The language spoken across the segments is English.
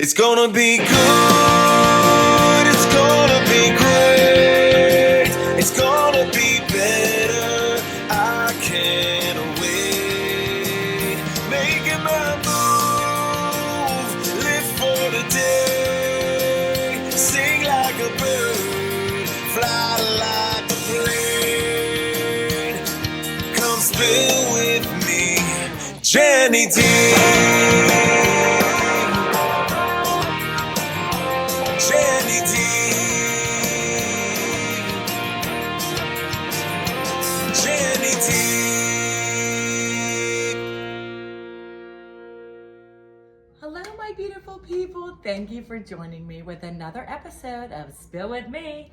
It's gonna be good, it's gonna be great, it's gonna be better, I can't wait. Making my move, live for the day, sing like a bird, fly like a plane. Come spill with me, Jenny D. Jenny D. Jenny D. Hello, my beautiful people. Thank you for joining me with another episode of Spill With Me,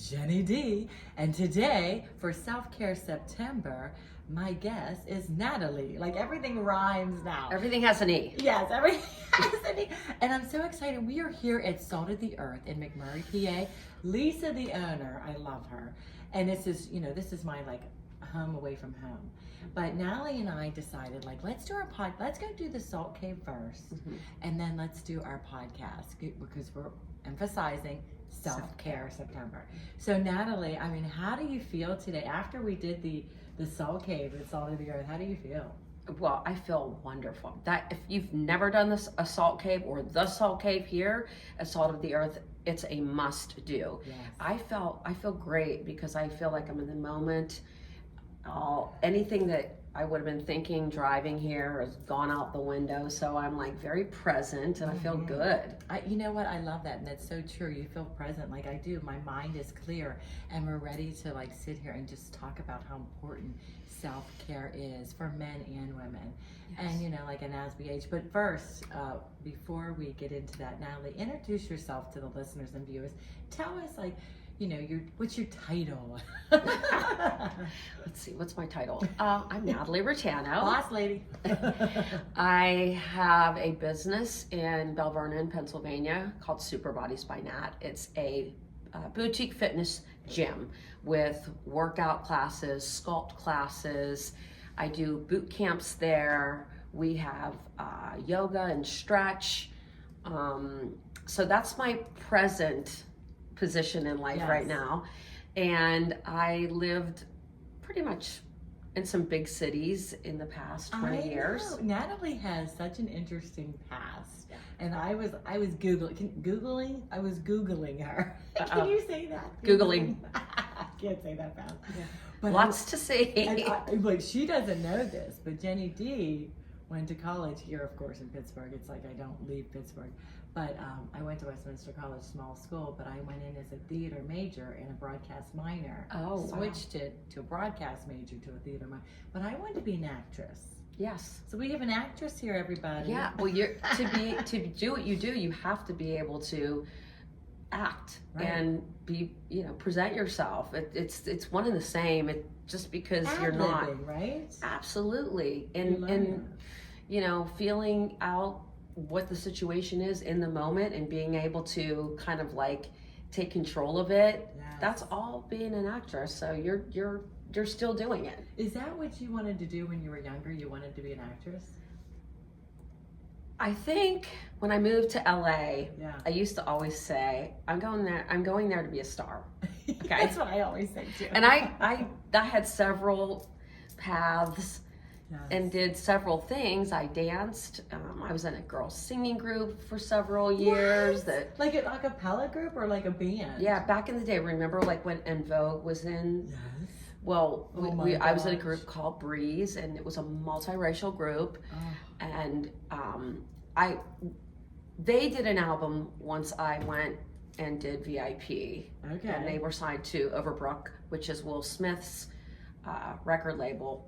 Jenny D. And today, for Self-Care September, my guest is Natalie. Like, everything rhymes now. Everything has an E. Yes, everything has an E. And I'm so excited. We are here at Salt of the Earth in McMurray, PA. Lisa, the owner, I love her. And this is, this is my, home away from home. But Natalie and I decided, let's do our let's go do the Salt Cave first. Mm-hmm. And then let's do our podcast because we're emphasizing Self-Care September. So Natalie, how do you feel today after we did the Salt Cave at Salt of the Earth? How do you feel? Well, I feel wonderful. That if you've never done a Salt Cave or the Salt Cave here at Salt of the Earth, it's a must do. Yes. I feel great because I feel like I'm in the moment. Anything that I would have been thinking driving here has gone out the window, so I'm very present and I feel good. You know what? I love that, and that's so true. You feel present like I do. My mind is clear, and we're ready to sit here and just talk about how important self-care is for men and women. Yes. And and as we age. But first, before we get into that, Natalie, introduce yourself to the listeners and viewers. Tell us what's your title? Let's see, what's my title? I'm Natalie Raitano. Boss lady. I have a business in Bell Vernon, Pennsylvania called Superbodies by Nat. It's a boutique fitness gym with workout classes, sculpt classes. I do boot camps there. We have yoga and stretch. So that's my present position in life right now. And I lived pretty much in some big cities in the past 20 years. Natalie has such an interesting past. And I was Googling her. Can you say that? Googling. I can't say that fast. Yeah. But lots to see. She doesn't know this, but Jenny D went to college here, of course, in Pittsburgh. It's I don't leave Pittsburgh. But I went to Westminster College, small school, but I went in as a theater major and a broadcast minor. Oh, switched it to a broadcast major to a theater minor. But I wanted to be an actress. Yes. So we have an actress here, everybody. Yeah. Well, to do what you do, you have to be able to act and be, present yourself. It's one and the same. Just because you're not, right? Absolutely. And feeling out what the situation is in the moment and being able to kind of take control of it. Yes. That's all being an actress. So you're still doing it. Is that what you wanted to do when you were younger? You wanted to be an actress? I think when I moved to LA, I used to always say, I'm going there to be a star. Okay? That's what I always say too. And I had several paths. Yes. And did several things. I danced. I was in a girls singing group for several years. Like an a cappella group or like a band? Yeah, back in the day. Remember when En Vogue was in? Yes. Well, I was in a group called Breeze, and it was a multiracial group. Oh. And they did an album once I went and did VIP. Okay. And they were signed to Overbrook, which is Will Smith's record label.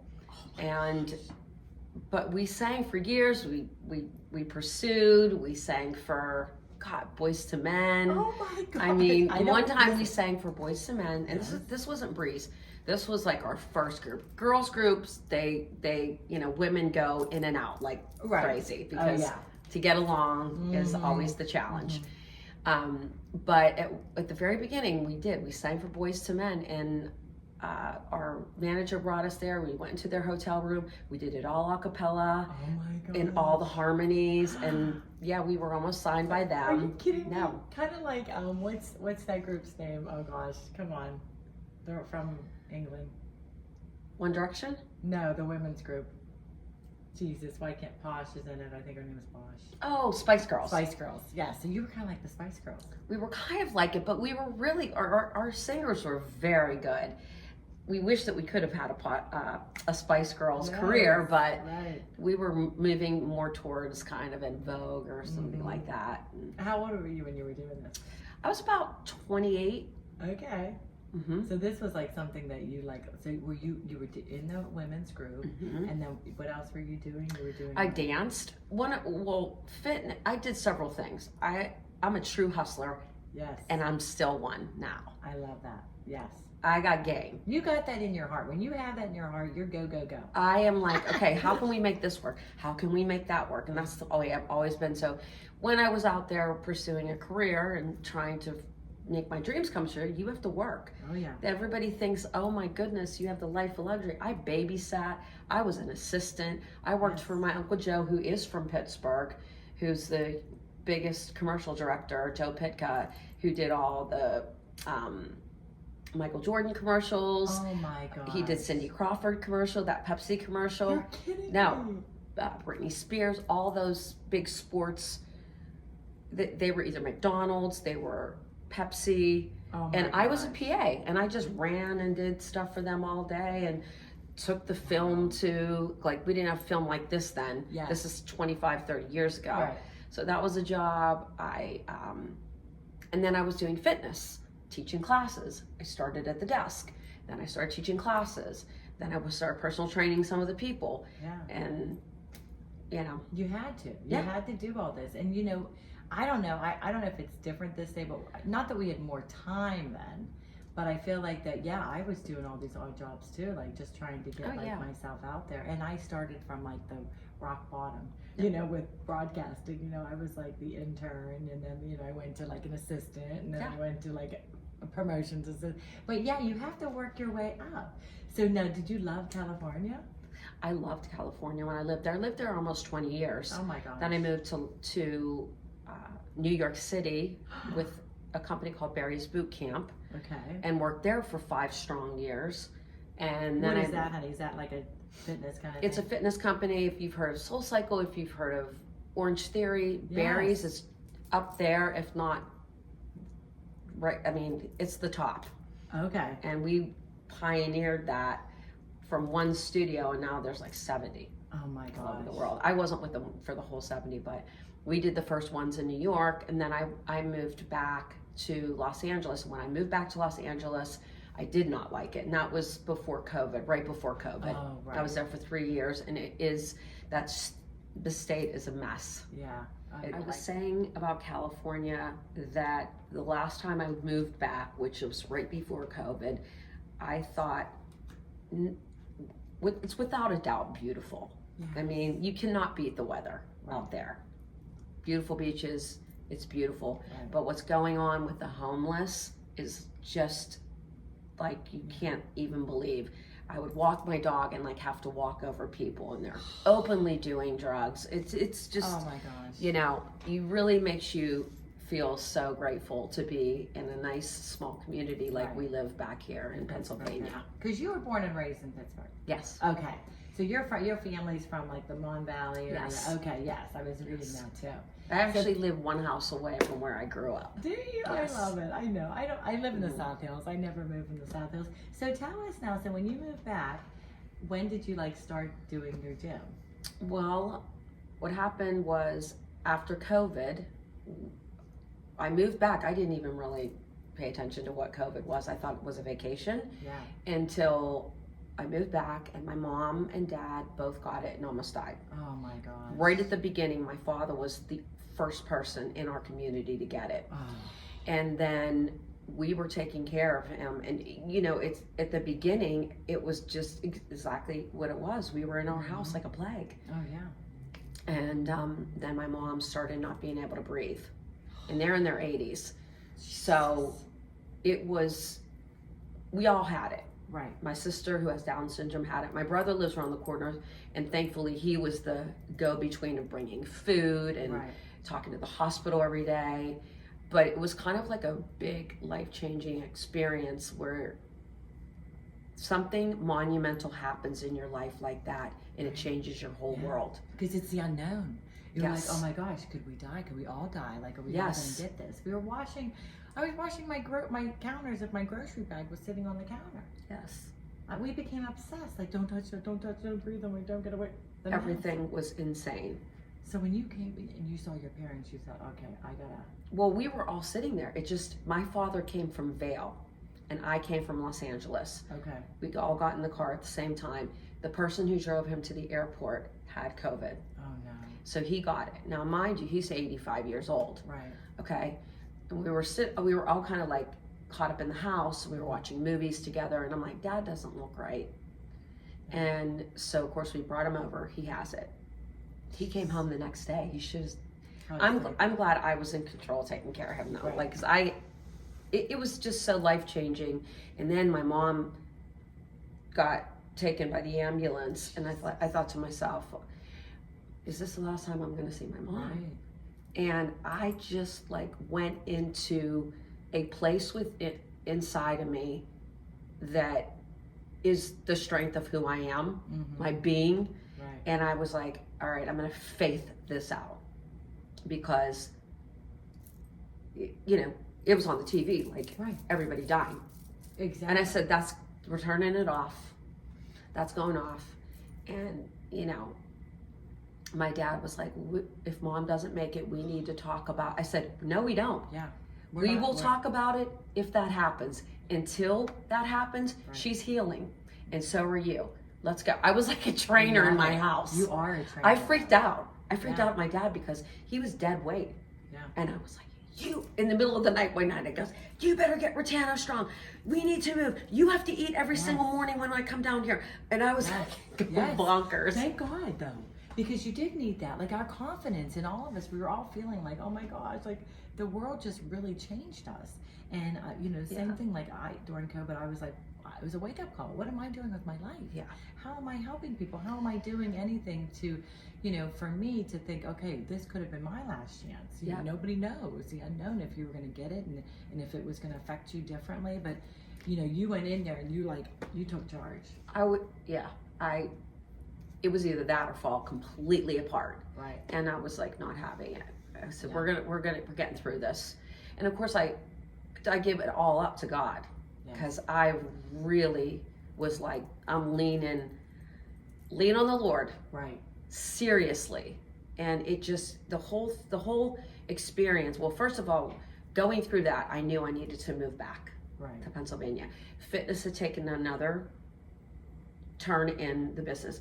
But we sang for years. We pursued. We sang for Boys to Men. Oh my God! One time we sang for Boys to Men, and this wasn't Breeze. This was our first group. Girls groups, they women go in and out crazy because to get along is always the challenge. Mm-hmm. But at the very beginning, we sang for Boys to Men, and our manager brought us there. We went into their hotel room. We did it all a cappella. Oh my God. In all the harmonies, and yeah, we were almost signed by them. Are you kidding me? No. Kind of like what's that group's name? Oh gosh, come on, they're from England. One Direction? No, the women's group. Jesus, why can't Posh is in it? I think her name is Posh. Oh, Spice Girls. Spice Girls. Yeah, so you were kind of like the Spice Girls. We were kind of like it, but we were really, our singers were very good. We wish that we could have had a Spice Girls career, but we were moving more towards kind of in Vogue or something like that. How old were you when you were doing this? I was about 28. Okay. Mm-hmm. So this was like something that you like. So were you were in the women's group, and then what else were you doing? You were doing. I danced. Fitness. I did several things. I'm a true hustler. Yes. And I'm still one now. I love that. Yes. I got game. You got that in your heart. When you have that in your heart, you're go, go, go. I am like, okay, how can we make this work? How can we make that work? And that's the way I've always been. So when I was out there pursuing a career and trying to make my dreams come true, you have to work. Oh yeah. Everybody thinks, oh my goodness, you have the life of luxury. I babysat. I was an assistant. I worked for my Uncle Joe, who is from Pittsburgh, who's the biggest commercial director, Joe Pitka, who did all the Michael Jordan commercials. Oh my God. He did Cindy Crawford commercial, that Pepsi commercial. You're kidding me. Britney Spears, all those big sports. They were either McDonald's, they were Pepsi, and I was a PA, and I just ran and did stuff for them all day and took the film to, like, we didn't have film like this then. Yes. This is 25, 30 years ago. Right. So that was a job. And then I was doing fitness, teaching classes. I started at the desk. Then I started teaching classes. Then I started personal training some of the people. Yeah. And, you know. You had to. You had to do all this. And, you know, I don't know. I don't know if it's different this day, but not that we had more time then, but I feel like that, yeah, I was doing all these odd jobs too, like just trying to get myself out there. And I started from like the rock bottom, you know, with broadcasting. You know, I was like the intern, and then, you know, I went to like an assistant, and then I went to like a promotions assistant. But yeah, you have to work your way up. So now, did you love California? I loved California when I lived there. I lived there almost 20 years. Oh my gosh. Then I moved to New York City with a company called Barry's Boot Camp. Okay. And worked there for 5 strong years. And then what is that, honey? Is that like a fitness kind of It's thing? a fitness company. If you've heard of Soul Cycle, if you've heard of Orange Theory, Barry's is up there, if not right. I mean, it's the top. Okay. And we pioneered that from one studio, and now there's like 70 Oh my gosh. all over the world. I wasn't with them for the whole 70, but we did the first ones in New York, and then I moved back to Los Angeles. When I moved back to Los Angeles, I did not like it, and that was before COVID, right before COVID. Oh, right. I was there for 3 years, and the state is a mess. Yeah. I was saying about California that the last time I moved back, which was right before COVID, I thought it's without a doubt beautiful. Yeah. I mean, you cannot beat the weather out there. Beautiful beaches, it's beautiful. Right. But what's going on with the homeless is just like you can't even believe. I would walk my dog and like have to walk over people, and they're openly doing drugs. It's just, oh my gosh. you know, it really makes you feel so grateful to be in a nice small community like we live back here in Pennsylvania. Because you were born and raised in Pittsburgh. Yes. Okay. So your family's from like the Mon Valley area. Yes. Okay, yes. I was reading that too. I actually live one house away from where I grew up. Do you? Yes. I love it. I know. I live in the South Hills. I never moved in the South Hills. So tell us now, so when you moved back, when did you like start doing your gym? Well, what happened was after COVID, I moved back. I didn't even really pay attention to what COVID was. I thought it was a vacation. Yeah. Until I moved back, and my mom and dad both got it and almost died. Oh my gosh. Right at the beginning, my father was the first person in our community to get it. Oh. And then we were taking care of him. And, you know, it's at the beginning, it was just exactly what it was. We were in our house like a plague. Oh, yeah. And then my mom started not being able to breathe. And they're in their 80s. So it was, we all had it. Right. My sister, who has Down syndrome, had it. My brother lives around the corner, and thankfully he was the go-between of bringing food and talking to the hospital every day. But it was kind of like a big life-changing experience where something monumental happens in your life like that, and it changes your whole world. Because it's the unknown. You're Yes. like, oh my gosh, could we die? Could we all die? Like, are we all going to get this? I was washing my counters if my grocery bag was sitting on the counter. Yes. We became obsessed. Like, don't touch it, don't breathe on me, don't get away. Everything was insane. So when you came and you saw your parents, you thought, okay, I gotta. Well, we were all sitting there. My father came from Vail, and I came from Los Angeles. Okay. We all got in the car at the same time. The person who drove him to the airport had COVID. Oh no. So he got it. Now, mind you, he's 85 years old. Right. Okay. And we were all kind of like caught up in the house. We were watching movies together, and I'm like, Dad doesn't look right. And so, of course, we brought him over. He has it. He came home the next day. He should. I'm glad I was in control, taking care of him though. Right. Like, cause it was just so life changing. And then my mom got taken by the ambulance, and I thought to myself, is this the last time I'm going to see my mom? Right. And I just like went into a place inside of me that is the strength of who I am, my being. Right. And I was like, all right, I'm going to faith this out, because, you know, it was on the TV, like everybody dying. Exactly. And I said, we're turning it off. That's going off. And, you know, my dad was like, if Mom doesn't make it, we need to talk about. I said, no, we don't. Yeah. We will talk about it if that happens. Until that happens, she's healing. And so are you. Let's go. I was like a trainer in my house. You are a trainer. I freaked out. I freaked out at my dad because he was dead weight. Yeah. And I was like, in the middle of the night one night, it goes, you better get Raitano strong. We need to move. You have to eat every single morning when I come down here. And I was like, going bonkers. Thank God, though. Because you did need that. Like, our confidence in all of us, we were all feeling like, oh my gosh, like the world just really changed us. And, you know, same thing, like during COVID, I was like, it was a wake-up call. What am I doing with my life? Yeah. How am I helping people? How am I doing anything to, you know, for me to think, okay, this could have been my last chance. You know, nobody knows the unknown if you were going to get it and if it was going to affect you differently. But, you know, you went in there and you took charge. It was either that or fall completely apart. Right. And I was like not having it. I said, we're getting through this. And of course I give it all up to God, because I really was like, I'm lean on the Lord. Right. Seriously. And it just, the whole experience, well, first of all, going through that, I knew I needed to move back to Pennsylvania. Fitness had taken another turn in the business.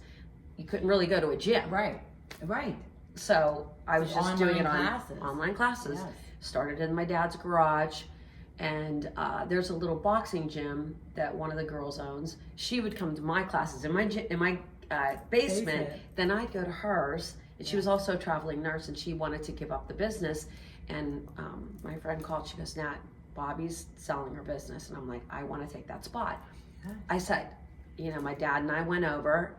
You couldn't really go to a gym. Right. So I was just doing it on online classes. Yes. Started in my dad's garage, and there's a little boxing gym that one of the girls owns. She would come to my classes in my basement. Then I'd go to hers, and she was also a traveling nurse, and she wanted to give up the business. And my friend called. She goes, Nat, Bobby's selling her business, and I'm like, I want to take that spot. I said, you know, my dad and I went over.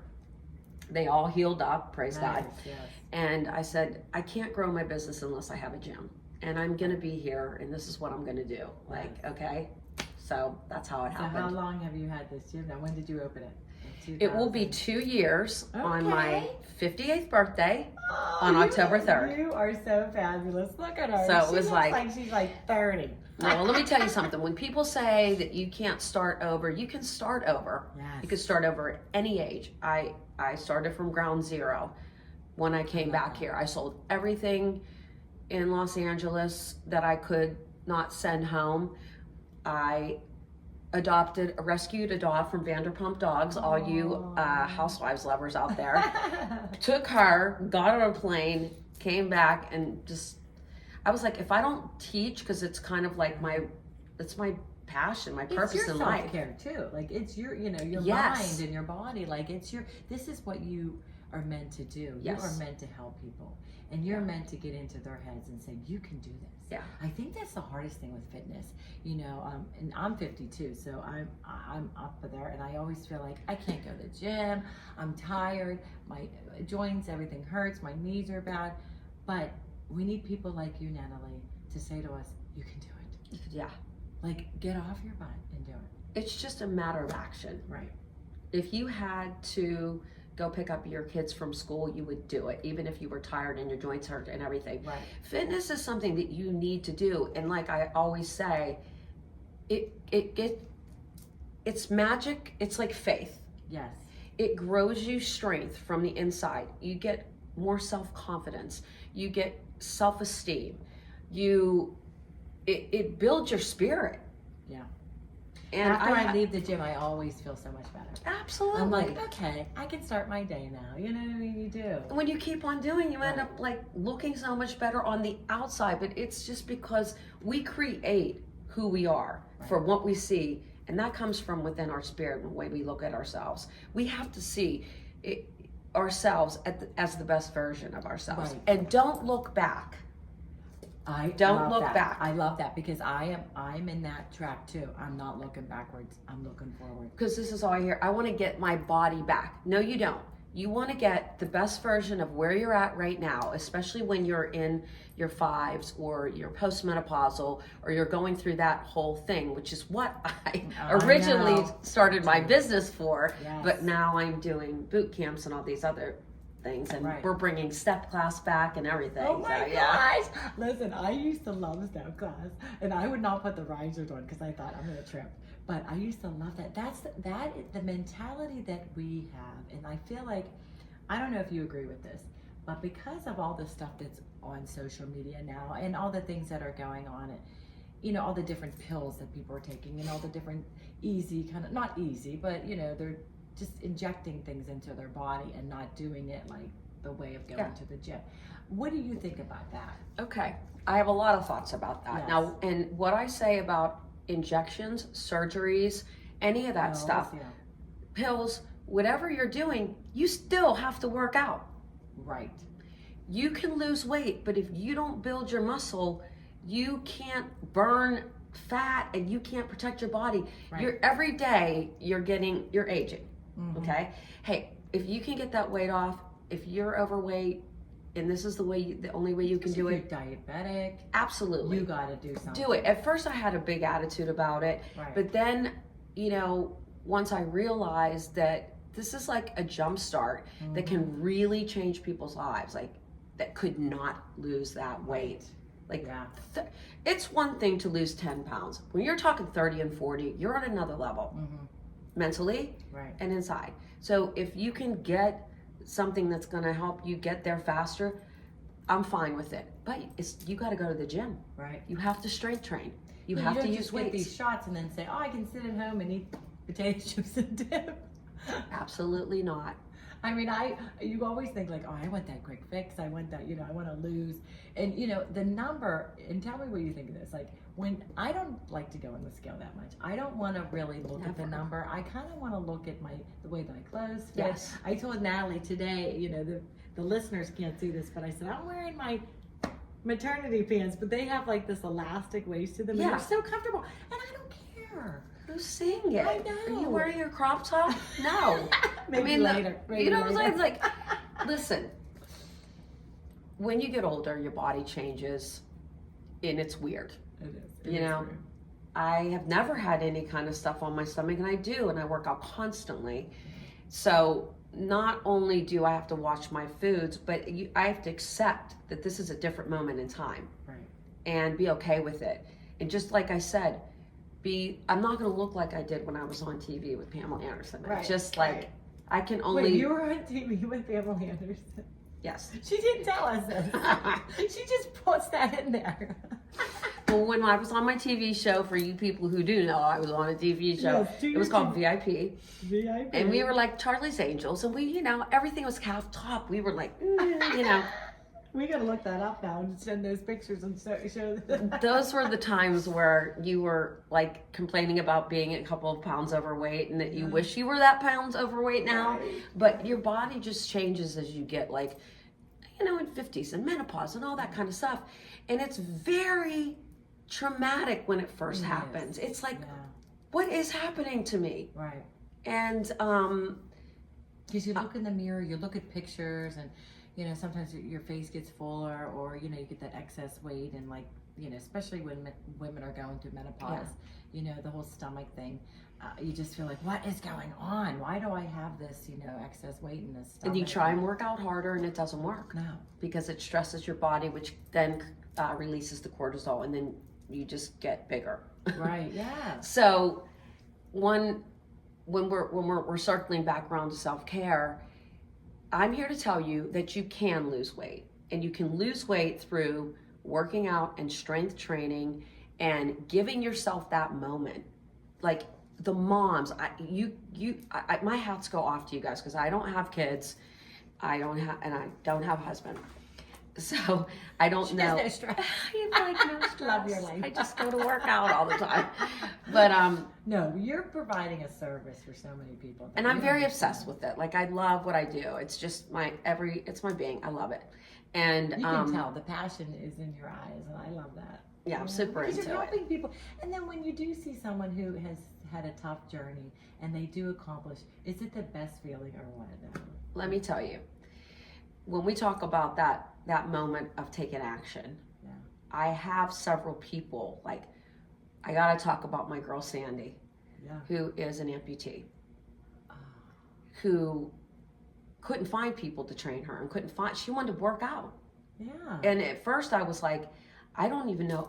They all healed up, praise God. Yes. And I said, I can't grow my business unless I have a gym. And I'm going to be here, and this is what I'm going to do. Like, okay? So that's how it happened. So how long have you had this gym now? When did you open it? It will be 2 years on my 58th birthday on October 3rd. You are so fabulous. Look at her. So she it was looks like she's like 30. No, well, let me tell you something. When people say that you can't start over, you can start over. Yes. You can start over at any age. I started from ground zero when I came back here. I sold everything in Los Angeles that I could not send home. I rescued a dog from Vanderpump Dogs, all you housewives lovers out there. Took her, got on a plane, came back, and just, I was like, if I don't teach, because it's kind of like it's my passion, my purpose in life. It's your self-care too. Like, it's your, you know, your Yes. mind and your body. Like, this is what you are meant to do. Yes. You are meant to help people. And you're meant to get into their heads and say, you can do this. Yeah. I think that's the hardest thing with fitness. You know, and I'm 52, so I'm up there, and I always feel like I can't go to the gym. I'm tired. My joints, everything hurts. My knees are bad. But we need people like you, Natalie, to say to us, you can do it. Yeah. Like, get off your butt and do it. It's just a matter of action. Right. If you had to go pick up your kids from school, you would do it, even if you were tired and your joints hurt and everything. Right. Fitness is something that you need to do. And like I always say, it's magic. It's like faith. Yes. It grows you strength from the inside. You get more self-confidence. You get self-esteem. It builds your spirit. Yeah. And after I leave the gym, I always feel so much better. Absolutely. I'm like, okay, I can start my day now. You know what I mean? You do. When you keep on doing, you end up like looking so much better on the outside, but it's just because we create who we are from what we see, and that comes from within our spirit and the way we look at ourselves. We have to see ourselves as the best version of ourselves, and don't look back. Don't look back. I love that because I'm in that track too. I'm not looking backwards. I'm looking forward. Because this is all I hear. I want to get my body back. No, you don't. You want to get the best version of where you're at right now, especially when you're in your 5s or you're postmenopausal or you're going through that whole thing, which is what I originally started my business for. Yes. But now I'm doing boot camps and all these other things, and we're bringing step class back and everything. Oh my gosh! Listen, I used to love step class, and I would not put the risers on because I thought I'm gonna trip. But I used to love that. That is the mentality that we have, and I feel like, I don't know if you agree with this, but because of all the stuff that's on social media now and all the things that are going on, and you know all the different pills that people are taking and all the different easy kind of, not easy, but you know they're just injecting things into their body and not doing it like the way of going to the gym. What do you think about that? Okay, I have a lot of thoughts about that. Yes. Now, and what I say about injections, surgeries, any of that stuff, pills, whatever you're doing, you still have to work out. Right. You can lose weight, but if you don't build your muscle, you can't burn fat and you can't protect your body. You're every day you're aging. Okay. Hey, if you can get that weight off, if you're overweight, and this is the only way you can do it. If you're diabetic, absolutely, you got to do something. Do it. At first, I had a big attitude about it, but then, once I realized that this is like a jump start that can really change people's lives, like that could not lose that weight. Like, it's one thing to lose 10 pounds. When you're talking 30 and 40, you're on another level. Mentally and inside. So if you can get something that's going to help you get there faster, I'm fine with it. But you got to go to the gym. Right. You have to strength train. You have to use weights. Get these shots and then say, "Oh, I can sit at home and eat potato chips and dip." Absolutely not. I mean, you always think like, "Oh, I want that quick fix. I want that, I want to lose." And the number, and tell me what you think of this. Like, when I don't like to go on the scale that much, I don't want to really look at the number. I kind of want to look at the way that my clothes fit. Yes. I told Natalie today, the listeners can't see this, but I said, I'm wearing my maternity pants, but they have like this elastic waist to them, and they're so comfortable, and I don't care. Who's seeing it? I know. Are you wearing your crop top? No. Maybe later. Maybe later. What I'm saying? Like, listen, when you get older, your body changes, and it's weird. It is. Weird. I have never had any kind of stuff on my stomach, and I do, and I work out constantly. So not only do I have to watch my foods, but I have to accept that this is a different moment in time, and be okay with it. And just like I said, I'm not going to look like I did when I was on TV with Pamela Anderson. It's just like I can only. Wait, you were on TV with Pamela Anderson? Yes. She didn't tell us this. She just puts that in there. Well, when I was on my TV show, for you people who do know, I was on a TV show. Yes, it was called VIP. VIP. And we were like Charlie's Angels, and we, everything was half top. We were like, We gotta look that up now and send those pictures and show them. Those were the times where you were like complaining about being a couple of pounds overweight, and that you wish you were that pounds overweight now. But your body just changes as you get like, in 50s and menopause and all that kind of stuff. And it's very traumatic when it first happens. It's like, what is happening to me? Right. And because you look in the mirror, you look at pictures, and sometimes your face gets fuller, or you get that excess weight, and like especially when women are going through menopause, the whole stomach thing. You just feel like, what is going on? Why do I have this, excess weight in this stomach? And you try and work out harder, and it doesn't work. No. Because it stresses your body, which then releases the cortisol, and then you just get bigger. Right. Yeah. So, when we're circling back around to self-care, I'm here to tell you that you can lose weight, and you can lose weight through working out and strength training and giving yourself that moment. Like the moms, my hats go off to you guys, because I don't have kids, I don't have a husband, so I don't know. No stress. I like no stress. Love your life. I just go to work out all the time, but no, you're providing a service for so many people, and I'm very obsessed with it. Like, I love what I do. It's just it's my being. I love it, and you can tell the passion is in your eyes, and I love that. Yeah, I'm super into it. Because you're helping people, and then when you do see someone who has had a tough journey and they do accomplish, is it the best feeling or what? Let me tell you, when we talk about that moment of taking action, I have several people, like, I gotta talk about my girl Sandy, who is an amputee, who couldn't find people to train her, and she wanted to work out. Yeah. And at first I was like, I don't even know,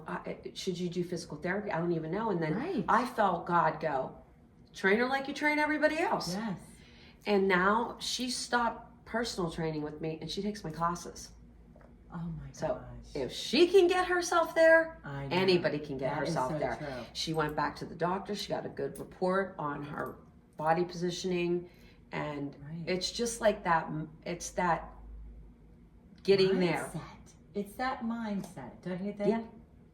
should you do physical therapy? I don't even know. And then I felt God go, train her like you train everybody else. Yes. And now she stopped personal training with me, and she takes my classes. Oh my gosh. So if she can get herself there, I know. anybody can get That herself is so there. true. She went back to the doctor. She got a good report on her body positioning. And it's just like that. It's that getting there. It's that mindset, don't you think? Yeah,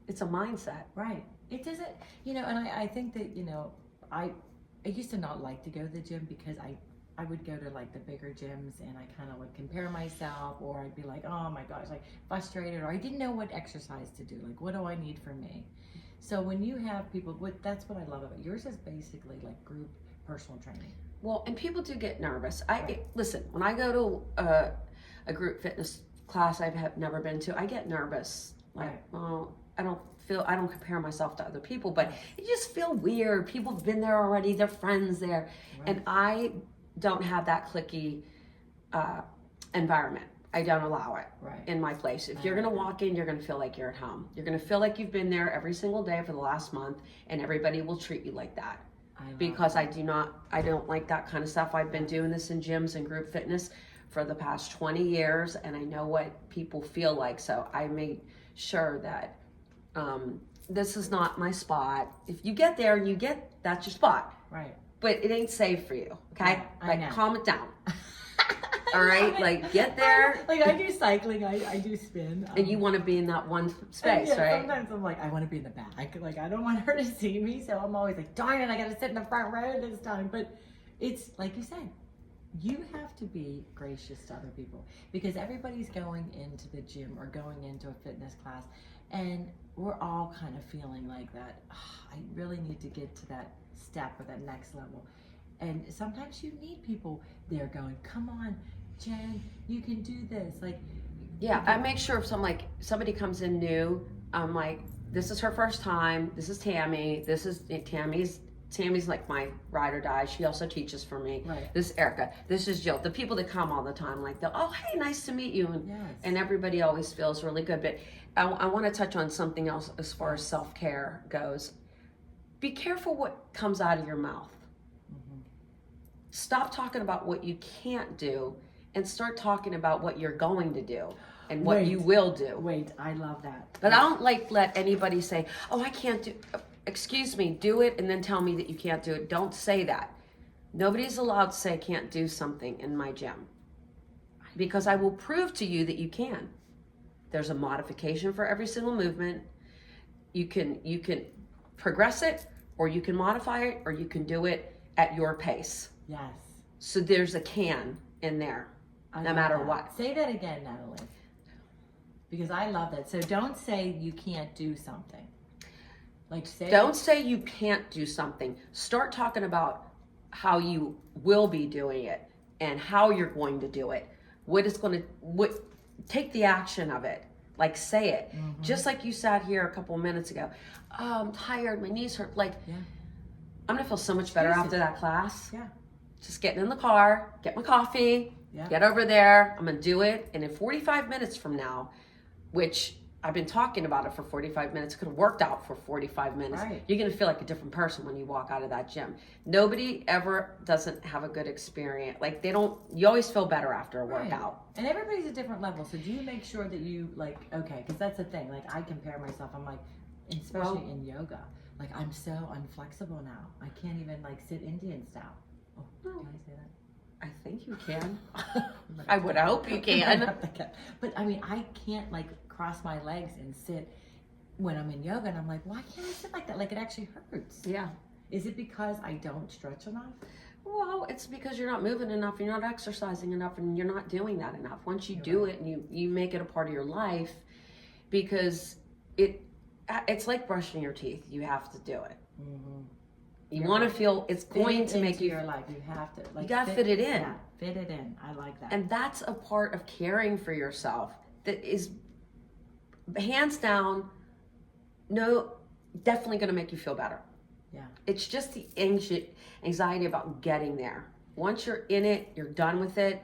it's a mindset. Right. It doesn't, and I think that, I used to not like to go to the gym, because I would go to like the bigger gyms, and I kind of would compare myself, or I'd be like, oh my gosh, like frustrated, or I didn't know what exercise to do. Like, what do I need for me? So when you have people, that's what I love about yours, is basically like group personal training. Well, and people do get nervous. Listen, when I go to a group fitness class I have never been to, I get nervous. Like, well, I don't compare myself to other people, but you just feel weird. People have been there already, they're friends there. And I don't have that cliquey environment. I don't allow it in my place. If you're gonna walk in, you're gonna feel like you're at home. You're gonna feel like you've been there every single day for the last month, and everybody will treat you like that. Because I don't like that kind of stuff. I've been doing this in gyms and group fitness for the past 20 years, and I know what people feel like. So I made sure that this is not my spot. If you get there and that's your spot. Right. But it ain't safe for you, okay? Yeah, like, calm it down. All right? Like, get there. Like, I do cycling, I do spin. And you want to be in that one space, right? Sometimes I'm like, I want to be in the back. Like, I don't want her to see me, so I'm always like, darn it, I got to sit in the front row this time. But it's, like you said, you have to be gracious to other people, because everybody's going into the gym or going into a fitness class, and we're all kind of feeling like that. I really need to get to that step or that next level. And sometimes you need people there going, come on, Jen, you can do this. Like, yeah, I make sure if somebody comes in new, I'm like, this is her first time. This is Tammy. This is Tammy's like my ride or die. She also teaches for me. Right. This is Erica. This is Jill. The people that come all the time, like, oh, hey, nice to meet you. And everybody always feels really good. But I want to touch on something else as far as self-care goes. Be careful what comes out of your mouth. Stop talking about what you can't do and start talking about what you're going to do and what you will do. Wait, I love that. But I don't let anybody say, oh, I can't do, excuse me, do it and then tell me that you can't do it. Don't say that. Nobody's allowed to say I can't do something in my gym, because I will prove to you that you can. There's a modification for every single movement. You can progress it, or you can modify it, or you can do it at your pace. Yes. So there's a can in there, no matter what. Say that again, Natalie. Because I love that. So don't say you can't do something. Don't say you can't do something. Start talking about how you will be doing it and how you're going to do it. what take the action of it. Like, say it. Just like you sat here a couple of minutes ago. Oh, I'm tired, my knees hurt. Like, I'm gonna feel so much better after that class. Yeah. Just getting in the car, get my coffee, get over there. I'm gonna do it. And in 45 minutes from now, which I've been talking about it for 45 minutes, could have worked out for 45 minutes. Right. You're gonna feel like a different person when you walk out of that gym. Nobody ever doesn't have a good experience. Like, you always feel better after a workout. And everybody's at different levels. So do you make sure that you like, okay, because that's the thing. Like, I compare myself. I'm like, especially in yoga, like, I'm so unflexible now. I can't even like sit Indian style. Oh, can I say that? I think you can. I would hope you can. But I mean, I can't like cross my legs and sit when I'm in yoga, and I'm like, why can't I sit like that? Like, it actually hurts. Yeah. Is it because I don't stretch enough? Well, it's because you're not moving enough, you're not exercising enough, and you're not doing that enough. Once you do it and you make it a part of your life, because it's like brushing your teeth. You have to do it. You want to feel it's going to make your life. You have to. Like, you got to fit it in. Yeah, fit it in. I like that. And that's a part of caring for yourself that is hands down, definitely going to make you feel better. Yeah. It's just the anxiety about getting there. Once you're in it, you're done with it.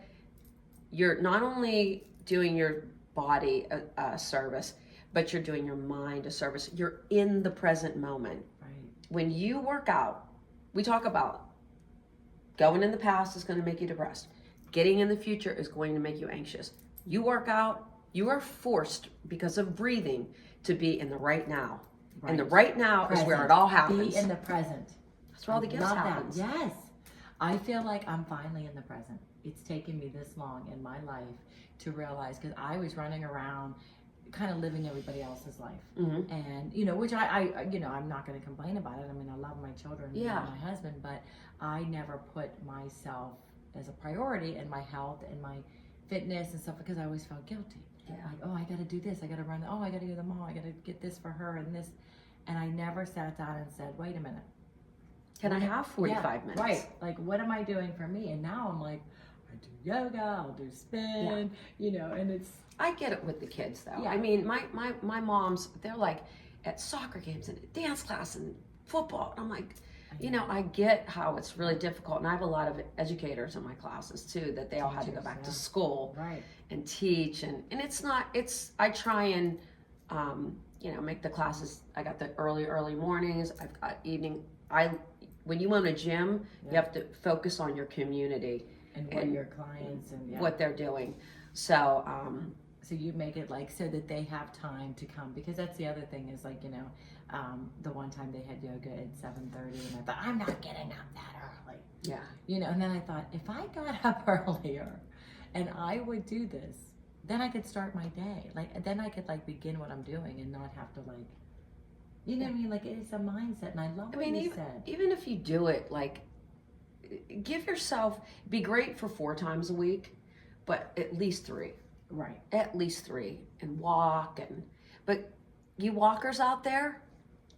You're not only doing your body a service, but you're doing your mind a service. You're in the present moment. Right. When you work out, we talk about going in the past is going to make you depressed. Getting in the future is going to make you anxious. You work out, you are forced, because of breathing, to be in the right now. Right. And the right now is where it all happens. Be in the present. That's where all the gifts happen. Yes. I feel like I'm finally in the present. It's taken me this long in my life to realize, because I was running around kind of living everybody else's life. And, which I'm not going to complain about it. I mean, I love my children and my husband, but I never put myself as a priority, and my health and my fitness and stuff, because I always felt guilty. Yeah. Like, oh, I got to do this. I got to run. Oh, I got to go to the mall. I got to get this for her and this. And I never sat down and said, wait a minute. Can I have 45 minutes? Right. Like, what am I doing for me? And now I'm like, I do yoga, I'll do spin, and it's. I get it with the kids, though. Yeah. I mean, my moms, they're like at soccer games and dance class and football. And I'm like, I get how it's really difficult. And I have a lot of educators in my classes, too, that they all had to go back to school and teach. And I try and, make the classes. I got the early mornings. I've got evening. When you own a gym, you have to focus on your community. And what your clients and what they're doing. So, so you make it like so that they have time to come, because that's the other thing is like, the one time they had yoga at 7:30 and I thought, I'm not getting up that early. Yeah. And then I thought, if I got up earlier and I would do this, then I could start my day. Like, then I could like begin what I'm doing and not have to like, what I mean? Like, it's a mindset, and I love what you said. Even if you do it, like, give yourself, be great for 4 times a week, but at least 3. Right. At least 3, and walk. But you walkers out there,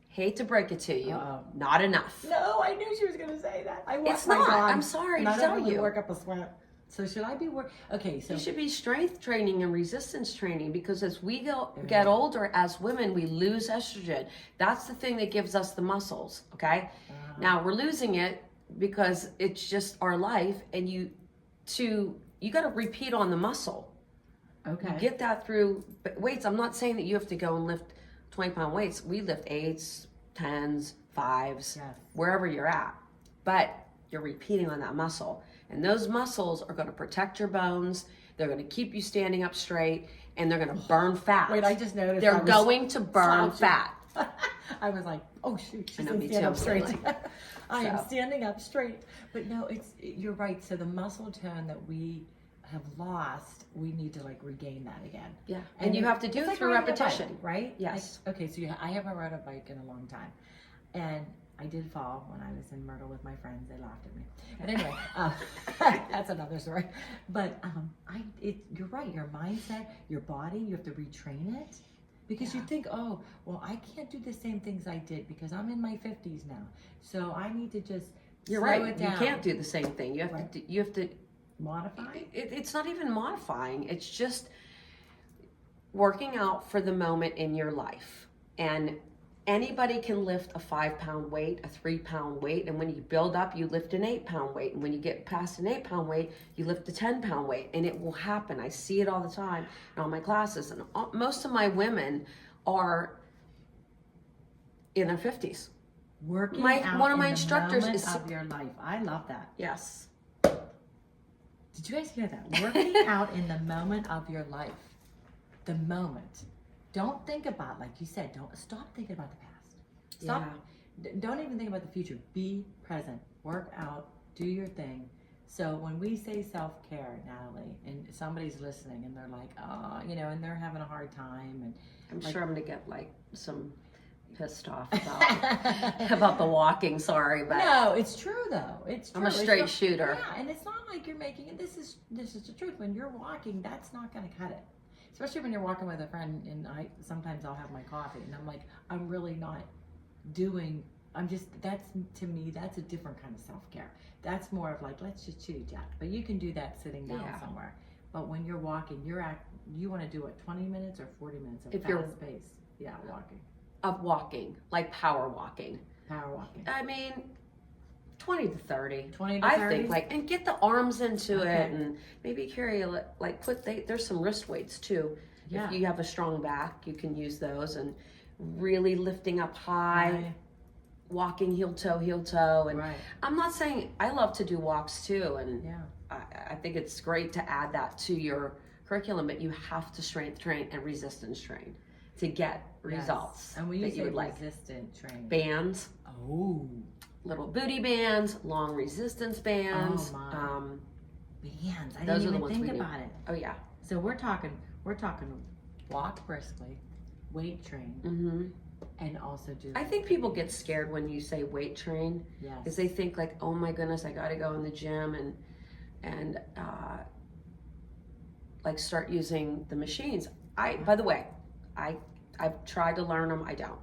hate to break it to you, not enough. No, I knew she was going to say that. It's not. I'm sorry to tell you. Work up a sweat. So should I be Okay, so you should be strength training and resistance training, because as we get older as women, we lose estrogen. That's the thing that gives us the muscles. Okay. Now we're losing it because it's just our life, and you got to repeat on the muscle. Okay. You get that through weights. I'm not saying that you have to go and lift 20-pound weights. We lift 8s, 10s, 5s, wherever you're at. But you're repeating on that muscle. And those muscles are going to protect your bones. They're going to keep you standing up straight, and they're going to burn fat. Wait, I just noticed. They're going to burn fat. I was like, oh shoot, she's standing up straight. I am standing up straight. But no, you're right. So the muscle tone that we have lost, we need to like regain that again. Yeah. And you have to do it through repetition. Bike, right? Yes. Like, okay, so I haven't rode a bike in a long time. And I did fall when I was in Myrtle with my friends. They laughed at me. But anyway, that's another story. But you're right. Your mindset, your body, you have to retrain it. Because you think, oh, well, I can't do the same things I did because I'm in my 50s now. So I need to just slow it down. You can't do the same thing. You have to Modifying? It's not even modifying. It's just working out for the moment in your life. And anybody can lift a 5-pound weight, a 3-pound weight, and when you build up, you lift an 8-pound weight. And when you get past an 8-pound weight, you lift a 10-pound weight, and it will happen. I see it all the time in all my classes, and most of my women are in their 50s. Working One of my in instructors the moment is of your life. I love that. Yes. Did you guys hear that? Working out in the moment of your life. The moment. Don't think about, like you said, don't stop thinking about the past. Stop. Don't even think about the future. Be present. Work out. Do your thing. So when we say self-care, Natalie, and somebody's listening and they're like, oh, you know, and they're having a hard time, and I'm sure I'm gonna get like some pissed off about the walking. Sorry, but no, it's true though. It's true. I'm a straight shooter. Yeah, and it's not like you're making it. This is the truth. When you're walking, that's not going to cut it. Especially when you're walking with a friend, and sometimes I'll have my coffee, and I'm like, I'm really not doing. I'm just, that's, to me, that's a different kind of self-care. That's more of like, let's just chitty chat. But you can do that sitting down somewhere. But when you're walking, you want to do it 20 minutes or 40 minutes of fast pace. Yeah, walking. Of walking, like power walking. Power walking. I mean, 20 to 30. 20 to 30? I think, like, and get the arms into it, and maybe carry, like, there's some wrist weights too. Yeah. If you have a strong back, you can use those, and really lifting up high, walking heel toe. And I'm not saying, I love to do walks too, and I think it's great to add that to your curriculum, but you have to strength train and resistance train to get results. And we that use you would like. resistant training. Bands. Oh. Little booty bands, long resistance bands. Oh my. Bands. I those didn't are the even ones think we do. about it. Oh yeah. So we're talking walk briskly, weight train, and also do. I think people get scared when you say weight train. Yes. Because they think like, oh my goodness, I got to go in the gym and like start using the machines. By the way, I've tried to learn them. I don't.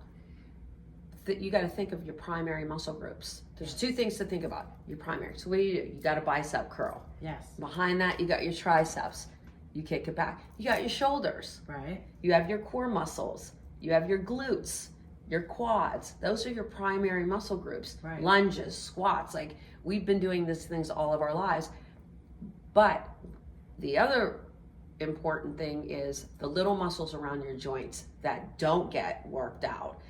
You got to think of your primary muscle groups. There's two things to think about. Your primary. So what do? You got a bicep curl. Yes. Behind that, you got your triceps. You kick it back. You got your shoulders. Right. You have your core muscles. You have your glutes, your quads. Those are your primary muscle groups. Right. Lunges, squats. Like, we've been doing these things all of our lives. But the other important thing is the little muscles around your joints that don't get worked out.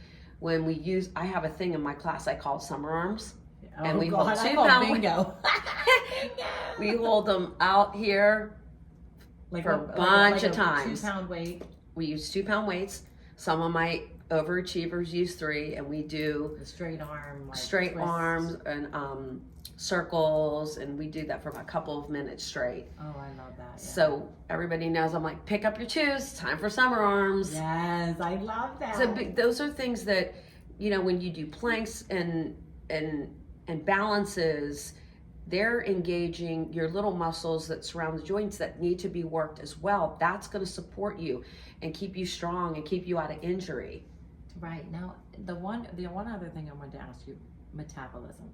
When we use, I have a thing in my class I call summer arms. Oh, and we God, hold I call bingo. We hold them out here like for a bunch of a times. 2-pound weight. We use 2-pound weights. Some of my overachievers use 3, and we do The straight arm. Like straight twist. arms and circles, and we do that for a couple of minutes straight. Oh, I love that. Yeah. So everybody knows I'm like, pick up your shoes, time for summer arms. Yes, I love that. So those are things that, you know, when you do planks and balances, they're engaging your little muscles that surround the joints that need to be worked as well. That's going to support you and keep you strong and keep you out of injury. Right. Now, the one other thing I wanted to ask you, metabolism.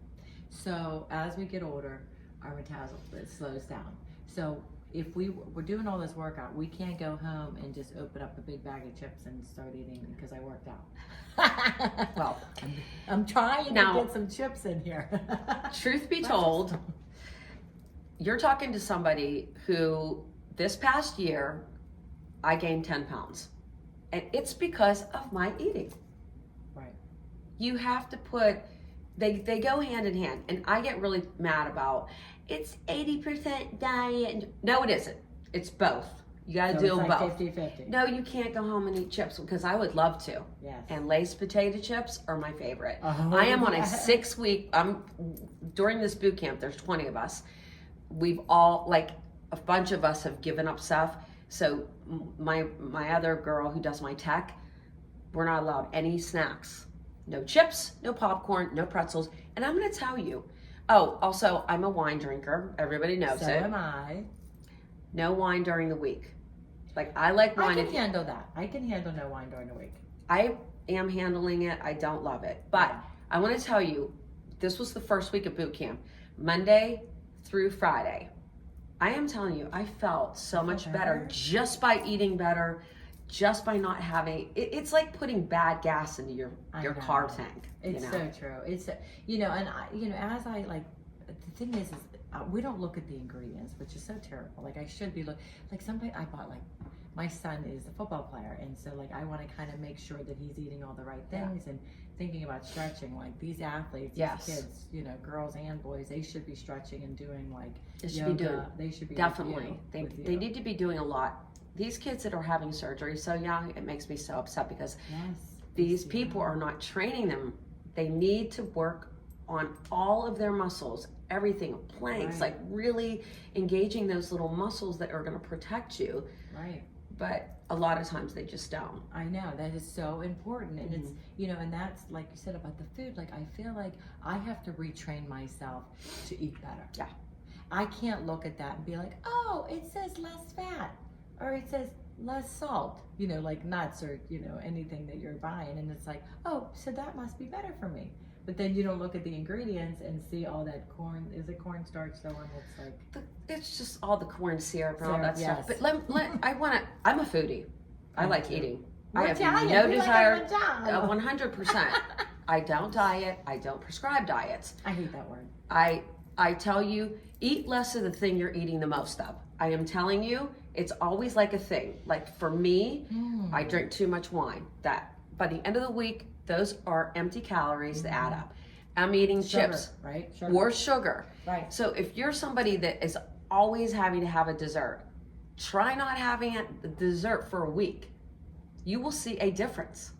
So as we get older, our metabolism slows down. So if we're doing all this workout, we can't go home and just open up a big bag of chips and start eating because I worked out. Well, I'm trying to get some chips in here. Truth be told, you're talking to somebody who this past year, I gained 10 pounds. And it's because of my eating. Right. You have to put, they go hand in hand. And I get really mad about, it's 80% diet. No, it isn't. It's both. You got to do it's both. Like 50-50. No, you can't go home and eat chips because I would love to. Yes. And Lay's potato chips are my favorite. Oh, I am on a 6-week, during this boot camp, there's 20 of us. We've all, like, a bunch of us have given up stuff. So my other girl who does my tech, we're not allowed any snacks. No chips, no popcorn, no pretzels. And I'm going to tell you, also, I'm a wine drinker. Everybody knows it. So am I. No wine during the week. Like, I like wine. I can handle that. I can handle no wine during the week. I am handling it. I don't love it. But I want to tell you, this was the first week of boot camp. Monday through Friday, I am telling you, I felt so much better better? just by eating better, just by not having. It's like putting bad gas into your I car know. tank. It's you know? so true. It's you know, and I, you know, as I like, the thing is we don't look at the ingredients, which is so terrible. Like I should be like sometimes I bought like my son is a football player, and so like I want to kind of make sure that he's eating all the right things and thinking about stretching. Like these athletes, Yes. these kids, you know, girls and boys, they should be stretching and doing like They should yoga. be doing They should be definitely. with you. They need to be doing a lot. These kids that are having surgery so young, it makes me so upset because these people are not training them. They need to work on all of their muscles, everything, planks, like really engaging those little muscles that are going to protect you. Right. But a lot of times they just don't. I know, that is so important. And it's, you know, and that's like you said about the food, like I feel like I have to retrain myself to eat better. Yeah. I can't look at that and be like, oh, it says less fat or it says less salt, you know, like nuts or, you know, anything that you're buying. And it's like, oh, so that must be better for me. But then you don't look at the ingredients and see all that corn, is it cornstarch, so on, it's like. It's just all the corn syrup and all that Syrup, stuff. yes. But I'm a foodie. I Me like too. eating. We're I have Italian, no we like desire. our Italian. 100%. I don't diet. I don't prescribe diets. I hate that word. I tell you, eat less of the thing you're eating the most of. I am telling you, it's always like a thing. Like for me, I drink too much wine. That by the end of the week, those are empty calories that add up. I'm eating chips, right? or sugar. Right. So if you're somebody that is always having to have a dessert, try not having a dessert for a week. You will see a difference.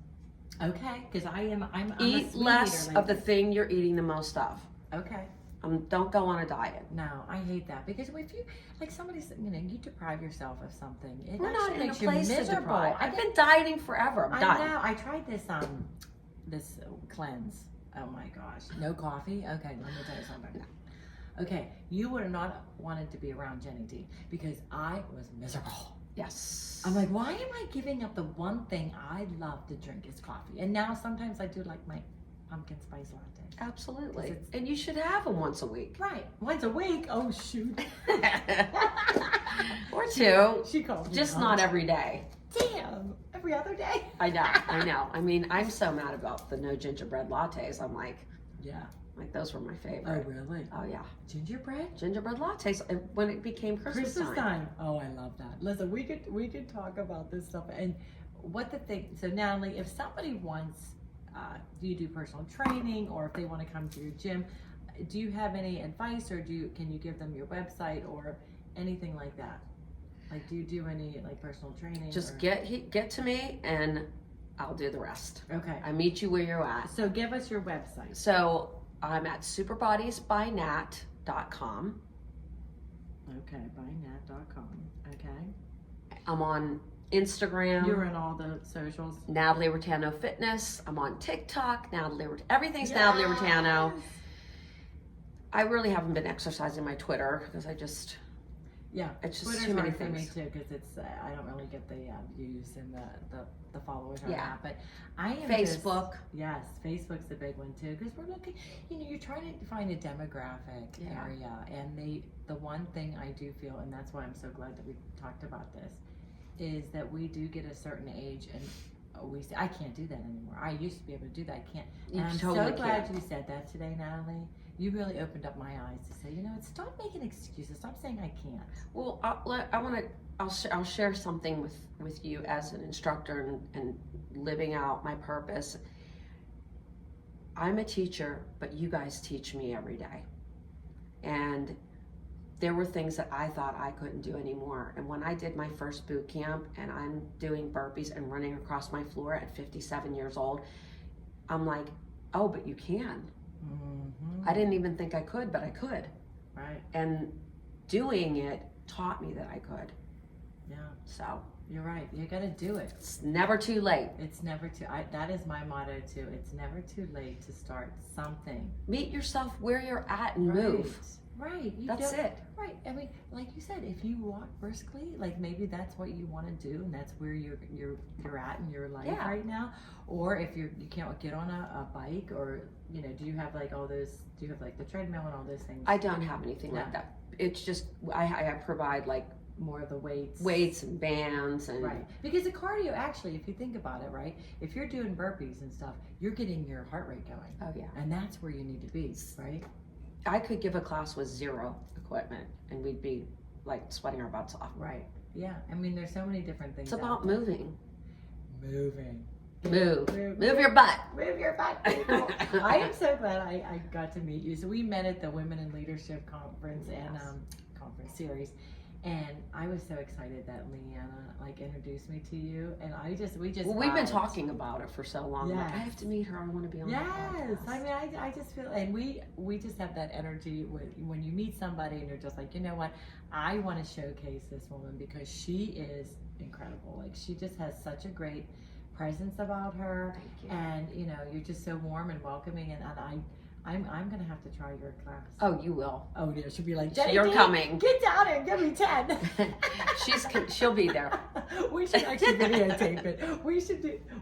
Okay, because I'm Eat a sweet less eater of the thing you're eating the most of. Okay. Don't go on a diet. No, I hate that because if you like somebody's, you know, you deprime yourself of something, it We're not actually in a makes you place to miserable. deprive. I've been dieting forever. I'm done. I know. I tried this cleanse. Oh my gosh, no coffee. Okay, let me tell you something. Okay, you would have not wanted to be around Jenny D because I was miserable. Yes. I'm like, why am I giving up the one thing I love to drink is coffee? And now sometimes I do like my pumpkin spice latte. Absolutely. And you should have them once a week. Right, once a week. Oh shoot. Or two. She calls me Just mom. not every day. Damn, every other day. I know. I mean, I'm so mad about the no gingerbread lattes. I'm like, those were my Oh favorite. really? Oh yeah. Gingerbread? Gingerbread lattes when it became Christmas time. Oh, I love that. Listen, we could talk about this stuff and what the thing. So Natalie, if somebody wants, do you do personal training, or if they want to come to your gym, do you have any advice, or can you give them your website or anything like that? Like, do you do any like personal training? Just or? get to me and I'll do the rest. Okay. I meet you where you're at. So give us your website. So I'm at superbodiesbynat.com. Okay, bynat.com. Okay. I'm on Instagram. You're in all the socials. Natalie Raitano Fitness. I'm on TikTok. Everything's Natalie Raitano. I really haven't been exercising my Twitter because it's just Twitter's too many hard for me things. too because it's I don't really get the views and the followers on Yeah. that. But I am Facebook. Yes, Facebook's the big one too because we're looking. You know, you're trying to find a demographic area, and the one thing I do feel, and that's why I'm so glad that we talked about this, is that we do get a certain age and we say, I can't do that anymore. I used to be able to do that. I can't. You And I'm totally so glad can't. you said that today, Natalie. You really opened up my eyes to say, you know, stop making excuses. Stop saying I can't. Well, I'll share something with you as an instructor and living out my purpose. I'm a teacher, but you guys teach me every day. And there were things that I thought I couldn't do anymore. And when I did my first boot camp and I'm doing burpees and running across my floor at 57 years old, I'm like, oh, but you can. Mm-hmm. I didn't even think I could, but I could. Right. And doing it taught me that I could. Yeah. So You're right. You got to do it. It's never too late. It's never too. That is my motto too. It's never too late to start something. Meet yourself where you're at and move. Right. That's it. Right. I mean, like you said, if you walk briskly, like maybe that's what you want to do, and that's where you're at in your life right now. Or if you can't get on a bike, or do you have like all those? Do you have like the treadmill and all those things? I don't have anything like that. It's just I provide like more of the weights and bands and right, because the cardio, actually, if you think about it, right, if you're doing burpees and stuff, you're getting your heart rate going. Oh yeah. And that's where you need to be, right? I could give a class with zero equipment and we'd be like sweating our butts off. Right. Yeah. I mean, there's so many different things. It's about moving. Move your butt. Move your butt, people. I am so glad I got to meet you. So we met at the Women in Leadership Conference and conference series. And I was so excited that Leanna introduced me to you, and we've been talking about it for so long. Yes. Like, I have to meet her. I want to be on. Yes, the I mean, I just feel, and we just have that energy when you meet somebody and you're just like, you know what, I want to showcase this woman because she is incredible. Like, she just has such a great presence about her. Thank you. And you're just so warm and welcoming, and I'm gonna have to try your class. Oh, you will. Oh yeah, she'll be like, you're coming. Get down and give me 10. She'll be there. We should actually videotape it.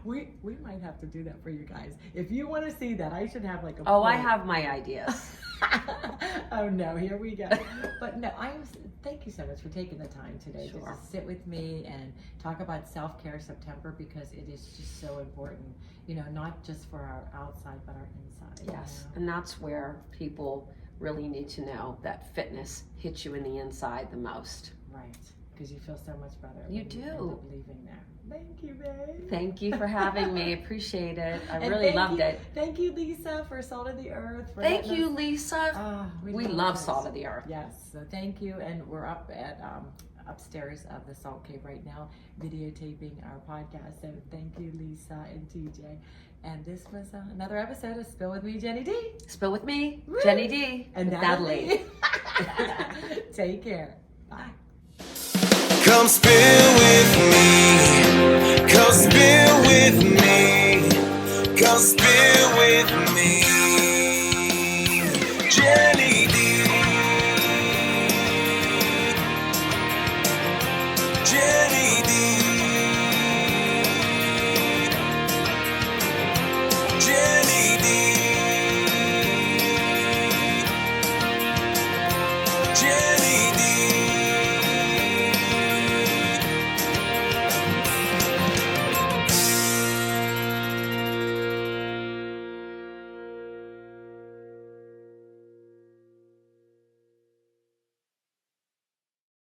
We might have to do that for you guys. If you want to see that, I should have like a. Oh, I have my ideas. Oh no, here we go. But no, thank you so much for taking the time today to just sit with me and talk about Self-Care September, because it is just so important, not just for our outside, but our inside. Yes, and that's where people really need to know that fitness hits you in the inside the most. Right, because you feel so much better. You when do. You end up leaving there. Thank you, babe. Thank you for having me. Appreciate it. I really loved it. Thank you, Lisa, for Salt of the Earth. Thank you, Lisa. We love Salt of the Earth. Yes, so thank you. And we're up at upstairs of the Salt Cave right now, videotaping our podcast. So thank you, Lisa and TJ. And this was another episode of Spill with me, Jenny D. Spill with me, Woo! Jenny D. And Natalie. Take care. Bye. Come spill with me. Come spill with me. Come spill with me.